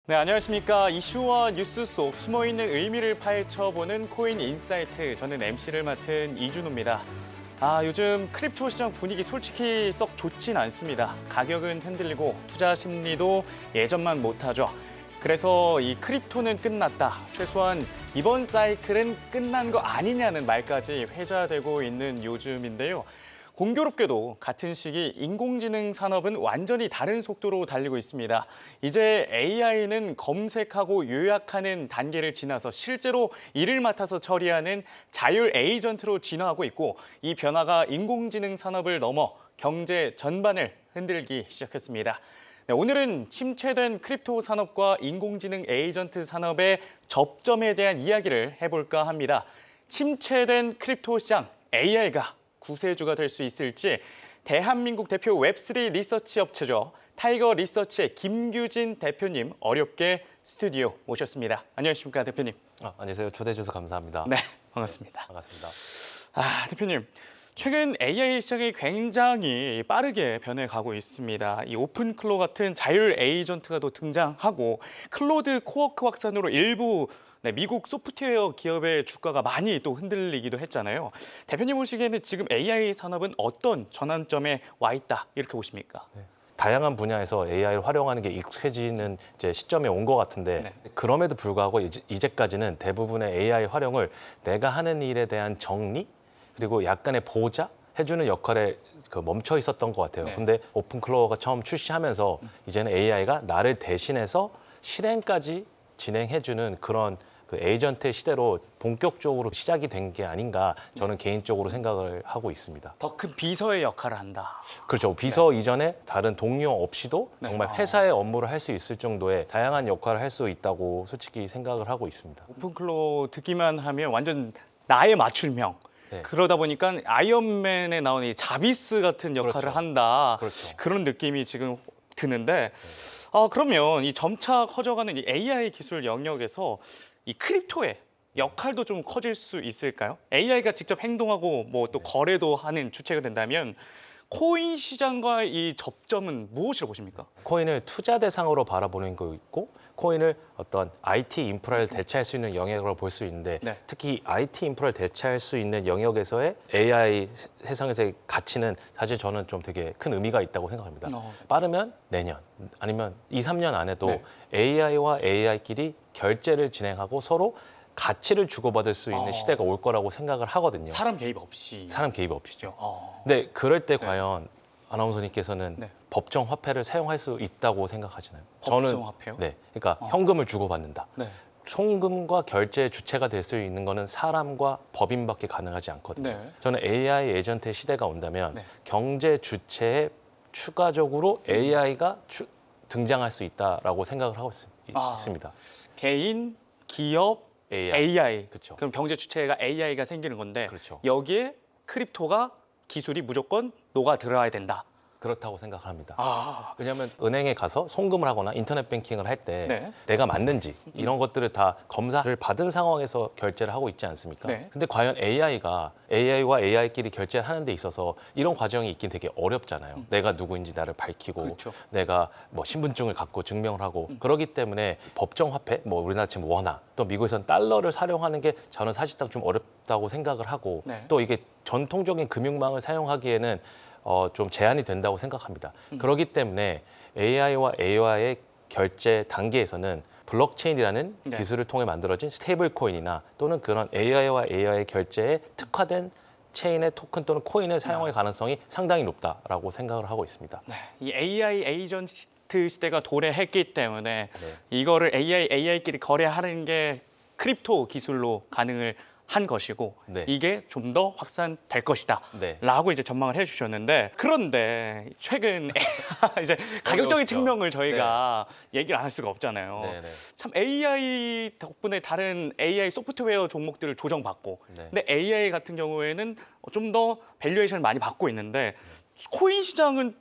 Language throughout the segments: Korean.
네, 안녕하십니까. 이슈와 뉴스 속 숨어있는 의미를 파헤쳐보는 코인 인사이트. 저는 MC를 맡은 이준호입니다. 요즘 크립토 시장 분위기 솔직히 썩 좋진 않습니다. 가격은 흔들리고 투자 심리도 예전만 못하죠. 그래서 이 크립토는 끝났다. 최소한 이번 사이클은 끝난 거 아니냐는 말까지 회자되고 있는 요즘인데요. 공교롭게도 같은 시기 인공지능 산업은 완전히 다른 속도로 달리고 있습니다. 이제 AI는 검색하고 요약하는 단계를 지나서 실제로 일을 맡아서 처리하는 자율 에이전트로 진화하고 있고, 이 변화가 인공지능 산업을 넘어 경제 전반을 흔들기 시작했습니다. 네, 오늘은 침체된 크립토 산업과 인공지능 에이전트 산업의 접점에 대한 이야기를 해볼까 합니다. 침체된 크립토 시장, AI가 구세주가 될 수 있을지, 대한민국 대표 웹3 리서치 업체죠. 타이거 리서치의 김규진 대표님 어렵게 스튜디오 모셨습니다. 안녕하십니까, 대표님. 안녕하세요. 초대해 주셔서 감사합니다. 네, 반갑습니다. 반갑습니다. 대표님. 최근 AI 시장이 굉장히 빠르게 변해가고 있습니다. 이 오픈클로 같은 자율 에이전트가 또 등장하고, 클로드 코워크 확산으로 일부 미국 소프트웨어 기업의 주가가 많이 또 흔들리기도 했잖아요. 대표님 보시기에는 지금 AI 산업은 어떤 전환점에 와 있다, 이렇게 보십니까? 네. 다양한 분야에서 AI를 활용하는 게 익숙해지는 이제 시점에 온 것 같은데, 네. 그럼에도 불구하고 이제까지는 대부분의 AI 활용을 내가 하는 일에 대한 정리 그리고 약간의 보좌 해주는 역할에 멈춰 있었던 것 같아요. 네. 근데 오픈클로어가 처음 출시하면서 이제는 AI가 나를 대신해서 실행까지 진행해주는 그런 에이전트의 시대로 본격적으로 시작이 된 게 아닌가, 저는 개인적으로 생각을 하고 있습니다. 더 큰 비서의 역할을 한다. 그렇죠. 비서 이전에 다른 동료 없이도 네. 정말 회사의 업무를 할 수 있을 정도의 다양한 역할을 할 수 있다고 솔직히 생각을 하고 있습니다. 오픈클로 듣기만 하면 완전 나의 맞춤형. 네. 그러다 보니까 아이언맨에 나오는 이 자비스 같은 역할을 그렇죠. 한다. 그렇죠. 그런 느낌이 지금 드는데, 그러면 이 점차 커져가는 이 AI 기술 영역에서 이 크립토의 역할도 좀 커질 수 있을까요? AI가 직접 행동하고 뭐 또 거래도 하는 주체가 된다면 코인 시장과 이 접점은 무엇이라고 보십니까? 코인을 투자 대상으로 바라보는 거 있고, 코인을 어떤 IT 인프라를 대체할 수 있는 영역으로 볼 수 있는데, 네. 특히 IT 인프라를 대체할 수 있는 영역에서의 AI 세상에서의 가치는 사실 저는 좀 되게 큰 의미가 있다고 생각합니다. 빠르면 내년 아니면 2, 3년 안에도 네. AI와 AI끼리 결제를 진행하고 서로 가치를 주고받을 수 있는 시대가 올 거라고 생각을 하거든요. 사람 개입 없이. 사람 개입 없이죠. 어. 근데 그럴 때 과연 아나운서님께서는 네. 법정 화폐를 사용할 수 있다고 생각하시나요? 법정 화폐요? 네, 그러니까 현금을 주고받는다. 네. 송금과 결제의 주체가 될 수 있는 거는 사람과 법인밖에 가능하지 않거든요. 네. 저는 AI 에이전트의 시대가 온다면 네. 경제 주체에 추가적으로 AI가 등장할 수 있다라고 생각을 하고 있습니다. 개인, 기업, AI. AI. 그렇죠. 그럼 경제 주체가 AI가 생기는 건데, 그렇죠. 여기에 크립토가 기술이 무조건 녹아 들어야 된다. 그렇다고 생각을 합니다. 아, 왜냐하면 은행에 가서 송금을 하거나 인터넷 뱅킹을 할 때 네. 내가 맞는지 이런 것들을 다 검사를 받은 상황에서 결제를 하고 있지 않습니까? 네. 근데 과연 AI가 AI와 AI끼리 결제를 하는 데 있어서 이런 과정이 있긴 되게 어렵잖아요. 내가 누구인지 나를 밝히고, 그렇죠. 내가 뭐 신분증을 갖고 증명을 하고, 그렇기 때문에 법정 화폐, 뭐 우리나라 지금 원화, 또 미국에서는 달러를 활용하는 게 저는 사실상 좀 어렵다고 생각을 하고, 네. 또 이게 전통적인 금융망을 사용하기에는 좀 제한이 된다고 생각합니다. 그렇기 때문에 AI와 AI의 결제 단계에서는 블록체인이라는 네. 기술을 통해 만들어진 스테이블 코인이나 또는 그런 AI와 AI의 결제에 특화된 체인의 토큰 또는 코인을 사용할 가능성이 상당히 높다라고 생각을 하고 있습니다. 네. 이 AI 에이전트 시대가 도래했기 때문에 네. 이거를 AI끼리 거래하는 게 크립토 기술로 가능을 한 것이고, 네. 이게 좀 더 확산될 것이다. 네. 라고 이제 전망을 해주셨는데, 그런데 최근 이제 가격적인 어려우시죠? 측면을 저희가 얘기를 안 할 수가 없잖아요. 네, 네. 참 AI 덕분에 다른 AI 소프트웨어 종목들을 조정받고, 네. 근데 AI 같은 경우에는 좀 더 밸류에이션을 많이 받고 있는데, 코인 시장은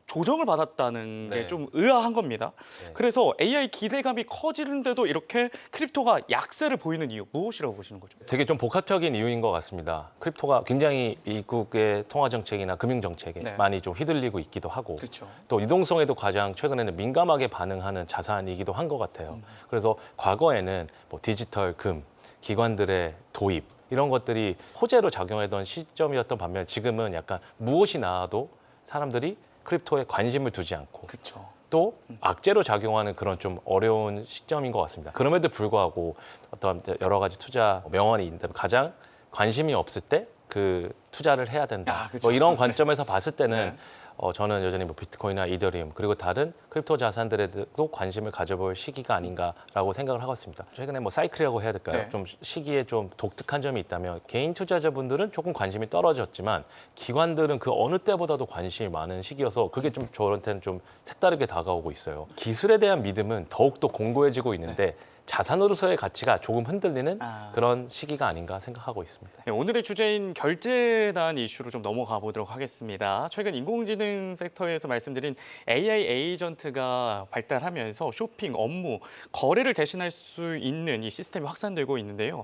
조정을 받았다는 네. 게 좀 의아한 겁니다. 네. 그래서 AI 기대감이 커지는데도 이렇게 크립토가 약세를 보이는 이유 무엇이라고 보시는 거죠? 되게 좀 복합적인 이유인 것 같습니다. 크립토가 굉장히 미국의 통화 정책이나 금융 정책에 네. 많이 좀 휘둘리고 있기도 하고 그렇죠. 또 유동성에도 가장 최근에는 민감하게 반응하는 자산이기도 한 것 같아요. 그래서 과거에는 뭐 디지털 금, 기관들의 도입 이런 것들이 호재로 작용하던 시점이었던 반면 지금은 약간 무엇이 나와도 사람들이 크립토에 관심을 두지 않고 그렇죠. 또 악재로 작용하는 그런 좀 어려운 시점인 것 같습니다. 그럼에도 불구하고 어떤 여러 가지 투자 명언이 있는데 가장 관심이 없을 때 그 투자를 해야 된다. 아, 그렇죠. 뭐 이런 네. 관점에서 봤을 때는 네. 저는 여전히 뭐 비트코인이나 이더리움 그리고 다른 크립토 자산들에도 관심을 가져볼 시기가 아닌가라고 생각을 하고 있습니다. 최근에 뭐 사이클이라고 해야 될까요? 네. 좀 시기에 좀 독특한 점이 있다면 개인 투자자분들은 조금 관심이 떨어졌지만 기관들은 그 어느 때보다도 관심이 많은 시기여서 그게 좀 저한테는 좀 색다르게 다가오고 있어요. 기술에 대한 믿음은 더욱더 공고해지고 있는데 자산으로서의 가치가 조금 흔들리는 그런 시기가 아닌가 생각하고 있습니다. 네, 오늘의 주제인 결제단 이슈로 좀 넘어가 보도록 하겠습니다. 최근 인공지능 섹터에서 말씀드린 AI 에이전트가 발달하면서 쇼핑, 업무, 거래를 대신할 수 있는 이 시스템이 확산되고 있는데요.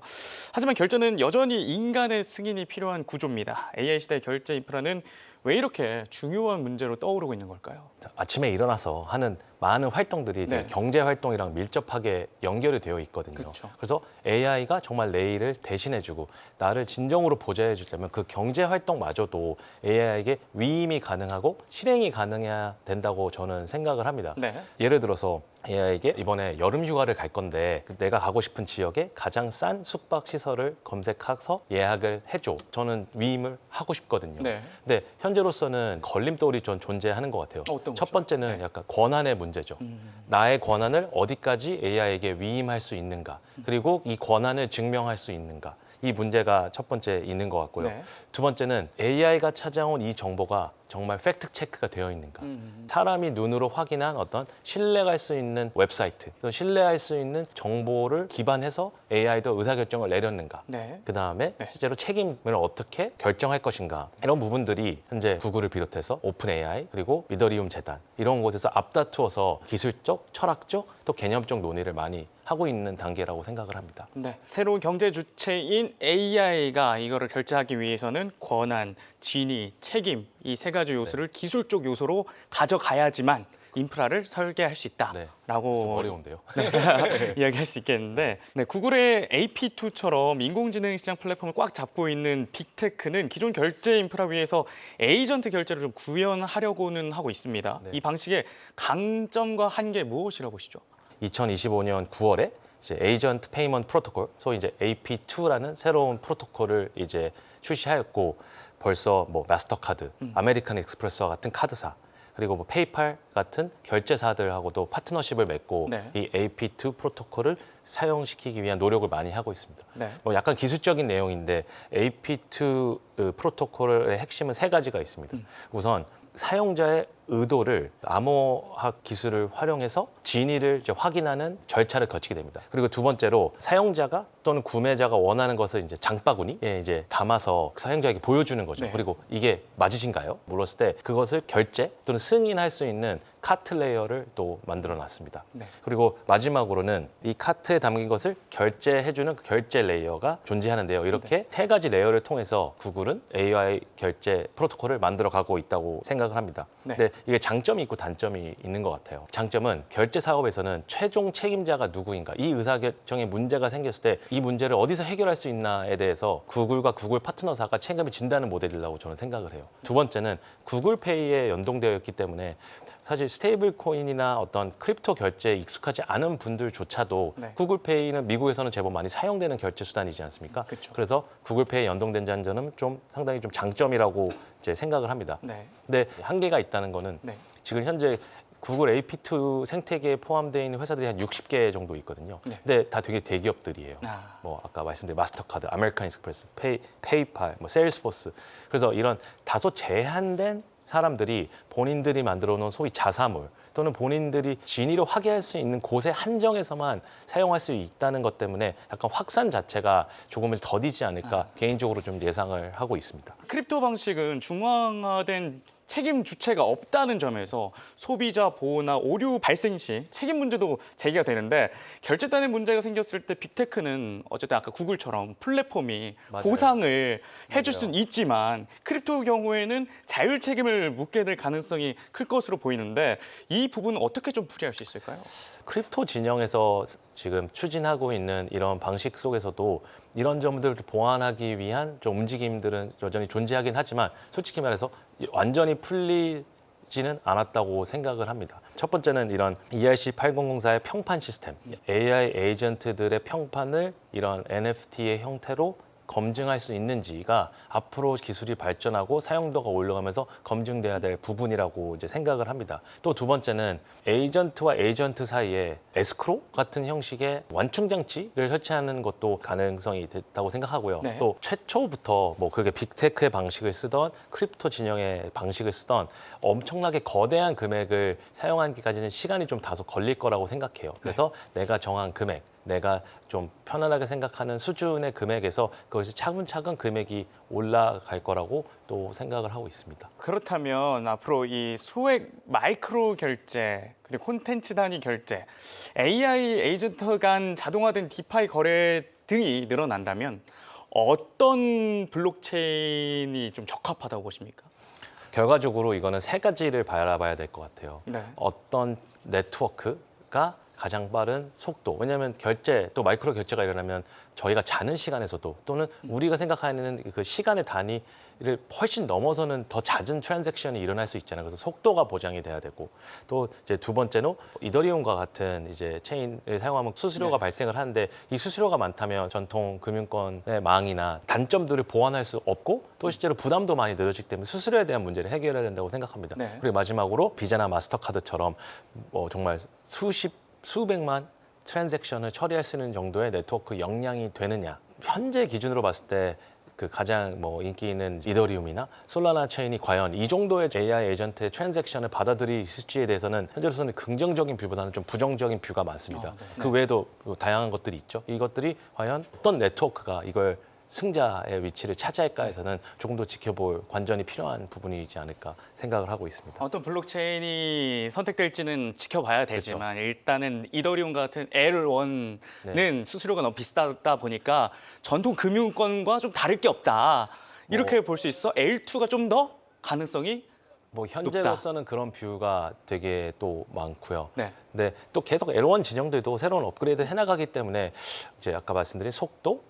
하지만 결제는 여전히 인간의 승인이 필요한 구조입니다. AI 시대 결제 인프라는 왜 이렇게 중요한 문제로 떠오르고 있는 걸까요? 아침에 일어나서 하는 많은 활동들이 네. 경제 활동이랑 밀접하게 연결이 되어 있거든요. 그쵸. 그래서 AI가 정말 내 일을 대신해주고 나를 진정으로 보좌해 주려면 그 경제 활동마저도 AI에게 위임이 가능하고 실행이 가능해야 된다고 저는 생각을 합니다. 네. 예를 들어서 AI에게 이번에 여름 휴가를 갈 건데 내가 가고 싶은 지역에 가장 싼 숙박 시설을 검색해서 예약을 해줘. 저는 위임을 하고 싶거든요. 네. 근데 현재로서는 걸림돌이 좀 존재하는 것 같아요. 어떤 첫 거죠? 번째는 네. 약간 권한의 문제죠. 나의 권한을 어디까지 AI에게 위임할 수 있는가, 그리고 이 권한을 증명할 수 있는가. 이 문제가 첫 번째 있는 것 같고요. 네. 두 번째는 AI가 찾아온 이 정보가 정말 팩트 체크가 되어 있는가. 사람이 눈으로 확인한 어떤 신뢰할 수 있는 웹사이트, 또 신뢰할 수 있는 정보를 기반해서 AI도 의사결정을 내렸는가. 네. 그 다음에 네. 실제로 책임을 어떻게 결정할 것인가. 이런 부분들이 현재 구글을 비롯해서 오픈 AI 그리고 미더리움 재단 이런 곳에서 앞다투어서 기술적, 철학적, 또 개념적 논의를 많이 하고 있는 단계라고 생각을 합니다. 네, 새로운 경제 주체인 AI가 이거를 결제하기 위해서는 권한, 진위, 책임 이 세 가지 요소를 기술적 요소로 가져가야지만 인프라를 설계할 수 네. 있다라고 좀 어려운데요. 이야기할 수 있겠는데 네, 구글의 AP2처럼 인공지능 시장 플랫폼을 꽉 잡고 있는 빅테크는 기존 결제 인프라 위에서 에이전트 결제를 좀 구현하려고는 하고 있습니다. 네. 이 방식의 강점과 한계 무엇이라고 보시죠? 2025년 9월에 이제 에이전트 페이먼트 프로토콜, 소위 이제 AP2라는 새로운 프로토콜을 이제 출시하였고 벌써 뭐 마스터카드, 아메리칸 익스프레스와 같은 카드사 그리고 뭐 페이팔 같은 결제사들하고도 파트너십을 맺고 네. 이 AP2 프로토콜을 사용시키기 위한 노력을 많이 하고 있습니다. 네. 뭐 약간 기술적인 내용인데 AP2 프로토콜의 핵심은 세 가지가 있습니다. 우선 사용자의 의도를 암호학 기술을 활용해서 진위를 이제 확인하는 절차를 거치게 됩니다. 그리고 두 번째로 사용자가 또는 구매자가 원하는 것을 이제 장바구니에 이제 담아서 사용자에게 보여주는 거죠. 네. 그리고 이게 맞으신가요? 물었을 때 그것을 결제 또는 승인할 수 있는 카트 레이어를 또 만들어 놨습니다. 네. 그리고 마지막으로는 이 카트에 담긴 것을 결제해주는 그 결제 레이어가 존재하는데요. 이렇게 세 가지 레이어를 통해서 구글은 AI 결제 프로토콜을 만들어 가고 있다고 생각을 합니다. 네. 근데 이게 장점이 있고 단점이 있는 것 같아요. 장점은 결제 사업에서는 최종 책임자가 누구인가, 이 의사결정에 문제가 생겼을 때 이 문제를 어디서 해결할 수 있나에 대해서 구글과 구글 파트너사가 책임을 진다는 모델이라고 저는 생각을 해요. 두 번째는 구글페이에 연동되어 있기 때문에 사실 스테이블 코인이나 어떤 크립토 결제에 익숙하지 않은 분들조차도 네. 구글페이는 미국에서는 제법 많이 사용되는 결제 수단이지 않습니까? 그쵸. 그래서 구글페이에 연동된다는 점은 좀 상당히 좀 장점이라고 이제 생각을 합니다. 네. 근데 한계가 있다는 거는 네. 지금 현재 구글 AP2 생태계에 포함되어 있는 회사들이 한 60개 정도 있거든요. 네. 근데 다 되게 대기업들이에요. 뭐 아까 말씀드린 마스터카드, 아메리칸 익스프레스, 페이팔, 뭐 세일스포스. 그래서 이런 다소 제한된 사람들이 본인들이 만들어 놓은 소위 자사몰 또는 본인들이 진위를 확인할 수 있는 곳에 한정해서만 사용할 수 있다는 것 때문에 약간 확산 자체가 조금 더디지 않을까 개인적으로 좀 예상을 하고 있습니다. 크립토 방식은 중앙화된 책임 주체가 없다는 점에서 소비자 보호나 오류 발생 시 책임 문제도 제기가 되는데 결제단의 문제가 생겼을 때 빅테크는 어쨌든 아까 구글처럼 플랫폼이 맞아요. 보상을 해줄 맞아요. 수는 있지만 크립토 경우에는 자율 책임을 묻게 될 가능성이 클 것으로 보이는데 이 부분은 어떻게 좀 풀이할 수 있을까요? 크립토 진영에서 지금 추진하고 있는 이런 방식 속에서도 이런 점들을 보완하기 위한 좀 움직임들은 여전히 존재하긴 하지만 솔직히 말해서 완전히 풀리지는 않았다고 생각을 합니다. 첫 번째는 이런 ERC-8004의 평판 시스템, AI 에이전트들의 평판을 이런 NFT의 형태로 검증할 수 있는지가 앞으로 기술이 발전하고 사용도가 올라가면서 검증돼야 될 부분이라고 이제 생각을 합니다. 또 두 번째는 에이전트와 에이전트 사이에 에스크로 같은 형식의 완충 장치를 설치하는 것도 가능성이 됐다고 생각하고요. 네. 또 최초부터 뭐 그게 빅테크의 방식을 쓰던 크립토 진영의 방식을 쓰던 엄청나게 거대한 금액을 사용하기까지는 시간이 좀 다소 걸릴 거라고 생각해요. 그래서 내가 정한 금액, 내가 좀 편안하게 생각하는 수준의 금액에서 그것이 차근차근 금액이 올라갈 거라고 또 생각을 하고 있습니다. 그렇다면 앞으로 이 소액 마이크로 결제 그리고 콘텐츠 단위 결제, AI 에이전트 간 자동화된 디파이 거래 등이 늘어난다면 어떤 블록체인이 좀 적합하다고 보십니까? 결과적으로 이거는 세 가지를 바라봐야 될 것 같아요. 네. 어떤 네트워크가 가장 빠른 속도. 왜냐하면 결제, 또 마이크로 결제가 일어나면 저희가 자는 시간에서도 또는 우리가 생각하는 그 시간의 단위를 훨씬 넘어서는 더 잦은 트랜잭션이 일어날 수 있잖아요. 그래서 속도가 보장이 돼야 되고, 또 이제 두 번째로 이더리움과 같은 이제 체인을 사용하면 수수료가 네. 발생을 하는데 이 수수료가 많다면 전통 금융권의 망이나 단점들을 보완할 수 없고 또 실제로 부담도 많이 늘어지기 때문에 수수료에 대한 문제를 해결해야 된다고 생각합니다. 네. 그리고 마지막으로 비자나 마스터카드처럼 뭐 정말 수백만 트랜잭션을 처리할 수 있는 정도의 네트워크 역량이 되느냐. 현재 기준으로 봤을 때 그 가장 뭐 인기 있는 이더리움이나 솔라나 체인이 과연 이 정도의 AI 에이전트의 트랜잭션을 받아들일 수 있을지에 대해서는 현재로서는 긍정적인 뷰보다는 좀 부정적인 뷰가 많습니다. 네. 그 외에도 다양한 것들이 있죠. 이것들이 과연 어떤 네트워크가 이걸 승자의 위치를 차지할까에서는 조금 더 지켜볼 관전이 필요한 부분이지 않을까 생각을 하고 있습니다. 어떤 블록체인이 선택될지는 지켜봐야 되지만 일단은 이더리움 같은 L1는 수수료가 너무 비싸다 보니까 전통 금융권과 좀 다를 게 없다. 이렇게 볼 수 있어. L2가 좀 더 가능성이 뭐 현재로서는 그런 뷰가 되게 또 많고요. 네. 근데 또 계속 L1 진영들도 새로운 업그레이드 해나가기 때문에 이제 아까 말씀드린 속도,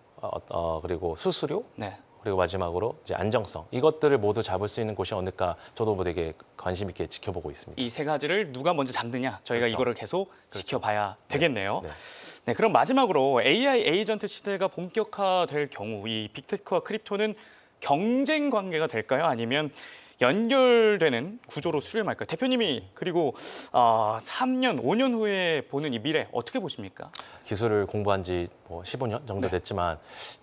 그리고 수수료, 네. 그리고 마지막으로 이제 안정성, 이것들을 모두 잡을 수 있는 곳이 어떨까 저도 뭐 되게 관심 있게 지켜보고 있습니다. 이 세 가지를 누가 먼저 잡느냐 저희가 그렇죠. 이거를 계속 지켜봐야 되겠네요. 네. 네, 그럼 마지막으로 AI 에이전트 시대가 본격화될 경우 이 빅테크와 크립토는 경쟁 관계가 될까요? 아니면 연결되는 구조로 수렴할까요? 대표님이 그리고 3년, 5년 후에 보는 이 미래 어떻게 보십니까? 기술을 공부한 지 뭐 15년 정도 네. 됐지만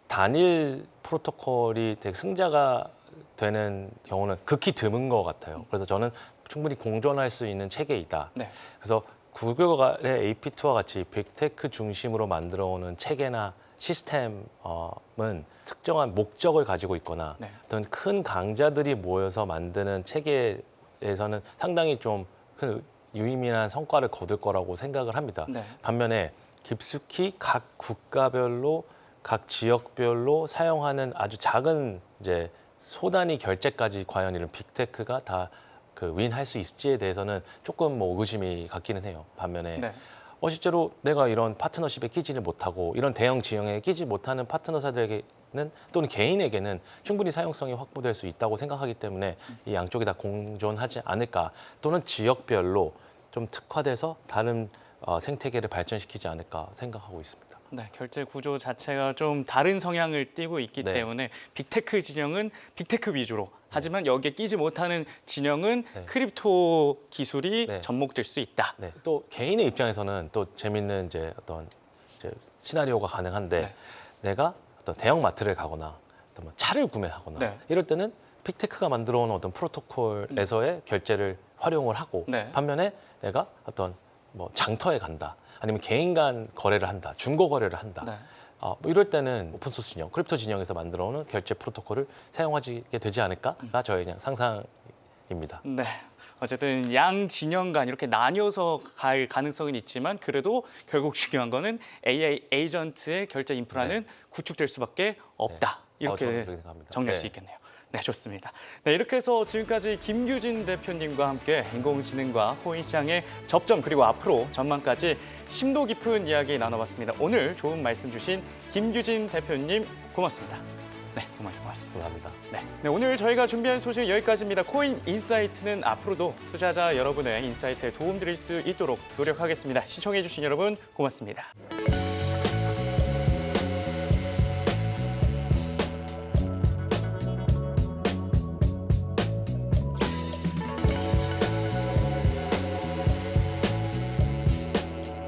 단일 프로토콜이 되게 승자가 되는 경우는 극히 드문 것 같아요. 그래서 저는 충분히 공존할 수 있는 체계이다. 네. 그래서 구글의 AP2와 같이 빅테크 중심으로 만들어오는 체계나 시스템은 특정한 목적을 가지고 있거나 네. 어떤 큰 강자들이 모여서 만드는 체계에서는 상당히 좀 큰 유의미한 성과를 거둘 거라고 생각을 합니다. 네. 반면에 깊숙이 각 국가별로 각 지역별로 사용하는 아주 작은 이제 소단위 결제까지 과연 이런 빅테크가 다 그 윈할 수 있을지에 대해서는 조금 뭐 의심이 갖기는 해요. 반면에 네. 실제로 내가 이런 파트너십에 끼지를 못하고 이런 대형 지형에 끼지 못하는 파트너사들에게는 또는 개인에게는 충분히 사용성이 확보될 수 있다고 생각하기 때문에 이 양쪽이 다 공존하지 않을까, 또는 지역별로 좀 특화돼서 다른 생태계를 발전시키지 않을까 생각하고 있습니다. 네, 결제 구조 자체가 좀 다른 성향을 띠고 있기 네. 때문에 빅테크 진영은 빅테크 위주로, 하지만 여기에 끼지 못하는 진영은 네. 크립토 기술이 네. 접목될 수 있다. 네. 또 개인의 입장에서는 또 재밌는 이제 어떤 이제 시나리오가 가능한데 네. 내가 어떤 대형 마트를 가거나 어떤 뭐 차를 구매하거나 네. 이럴 때는 빅테크가 만들어온 어떤 프로토콜에서의 결제를 활용을 하고 네. 반면에 내가 어떤 뭐 장터에 간다, 아니면 개인 간 거래를 한다, 중고 거래를 한다. 네. 뭐 이럴 때는 오픈소스 진영, 크립토 진영에서 만들어오는 결제 프로토콜을 사용하게 되지 않을까가 저의 그냥 상상의 입니다. 네. 어쨌든 양 진영 간 이렇게 나뉘어서 갈 가능성은 있지만 그래도 결국 중요한 거는 AI 에이전트의 결제 인프라는 구축될 수밖에 없다. 이렇게 저는 그렇게 생각합니다. 정리할 수 있겠네요. 네, 좋습니다. 네, 이렇게 해서 지금까지 김규진 대표님과 함께 인공지능과 코인 시장의 접점 그리고 앞으로 전망까지 심도 깊은 이야기 나눠봤습니다. 오늘 좋은 말씀 주신 김규진 대표님 고맙습니다. 네, 정말 고맙습니다. 감사합니다. 네, 오늘 저희가 준비한 소식 여기까지입니다. 코인 인사이트는 앞으로도 투자자 여러분의 인사이트에 도움드릴 수 있도록 노력하겠습니다. 시청해주신 여러분 고맙습니다.